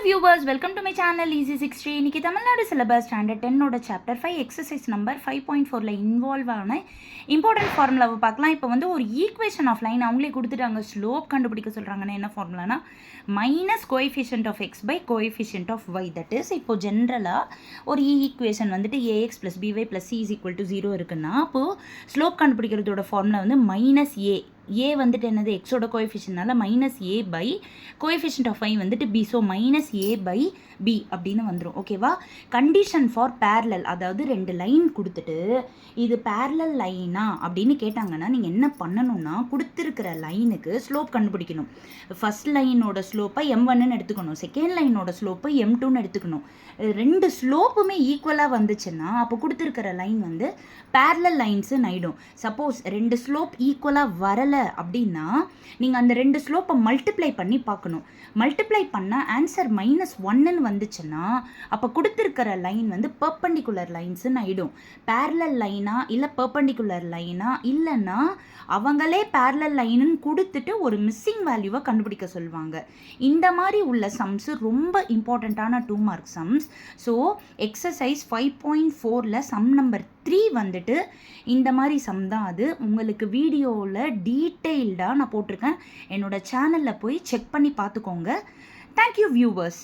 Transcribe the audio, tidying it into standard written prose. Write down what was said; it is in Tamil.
viewers, welcome to my channel Easy 60. இன்னைக்கு தமிழ்நாடு சிலபஸ் ஸ்டாண்டர்ட் 10 ஓட சாப்டர் 5 எக்ஸசைஸ் நம்பர் 5.4ல இன்வால்வ் ஆன இம்பார்ட்டன்ட் ஃபார்முலாவை பார்க்கலாம். இப்போ வந்து ஒரு ஈக்குவேஷன் ஆஃப் லைன் அவங்களே கொடுத்துட்டாங்க. ஸ்லோப் கண்டுபிடிக்க சொல்கிறாங்கன்னா என்ன ஃபார்முலானா minus coefficient of x by coefficient of y. That is இப்போ ஜென்ரலாக ஒரு ஈக்குவேஷன் வந்துட்டு a x plus b y plus c is equal to 0 இருக்குன்னா அப்போது ஸ்லோப் கண்டுபிடிக்கிறதோட ஃபார்முலா வந்து மைனஸ் ஏ வந்துட்டு என்னது எக்ஸோட கோஎஃபிஷியன்ட்னால minus a by coefficient of y வந்துட்டு b. So minus a by b அப்படின்னு வந்துடும். ஓகேவா? கண்டிஷன் ஃபார் பேரலல், அதாவது ரெண்டு லைன் கொடுத்துட்டு இது பேரலல் லைனா அப்படின்னு கேட்டாங்கன்னா நீங்கள் என்ன பண்ணணும்னா கொடுத்துருக்கிற லைனுக்கு ஸ்லோப் கண்டுபிடிக்கணும். ஃபர்ஸ்ட் லைனோட ஸ்லோப்பை M1ன்னு எடுத்துக்கணும், செகண்ட் லைனோட ஸ்லோப்பை M2ன்னு எடுத்துக்கணும். ரெண்டு ஸ்லோப்புமே ஈக்குவலாக வந்துச்சுன்னா அப்போ கொடுத்துருக்கிற லைன் வந்து பேரலல் லைன்ஸுன்னு ஆகிடும். சப்போஸ் ரெண்டு ஸ்லோப் ஈக்குவலாக வரலை அப்படின்னா நீங்கள் அந்த ரெண்டு ஸ்லோப்பை மல்டிப்ளை பண்ணி பார்க்கணும். மல்டிப்ளை பண்ணால் ஆன்சர் -1ன்னு வந்துச்சுன்னா அப்போ கொடுத்துருக்கிற லைன் வந்து பெர்பெண்டிகுலர் லைன்ஸுன்னு ஆகிடும். பேரலல் லைனா இல்லை பெர்பெண்டிகுலர் லைனா இல்லைன்னா அவங்களே பேரலல் லைனுன்னு கொடுத்துட்டு ஒரு மிஸ்ஸிங் வேல்யூவை கண்டுபிடிக்க சொல்லுவாங்க. இந்த மாதிரி உள்ள சம்ஸு ரொம்ப இம்பார்ட்டண்ட்டான 2 மார்க் சம்ஸ். ஸோ எக்ஸசைஸ் 5.4ல் சம் நம்பர் 3 வந்துட்டு இந்த மாதிரி சம் தான். அது உங்களுக்கு வீடியோவில் டீட்டெயில்டாக நான் போட்டிருக்கேன். என்னோடய சேனலில் போய் செக் பண்ணி பார்த்துக்கோங்க. Thank you viewers.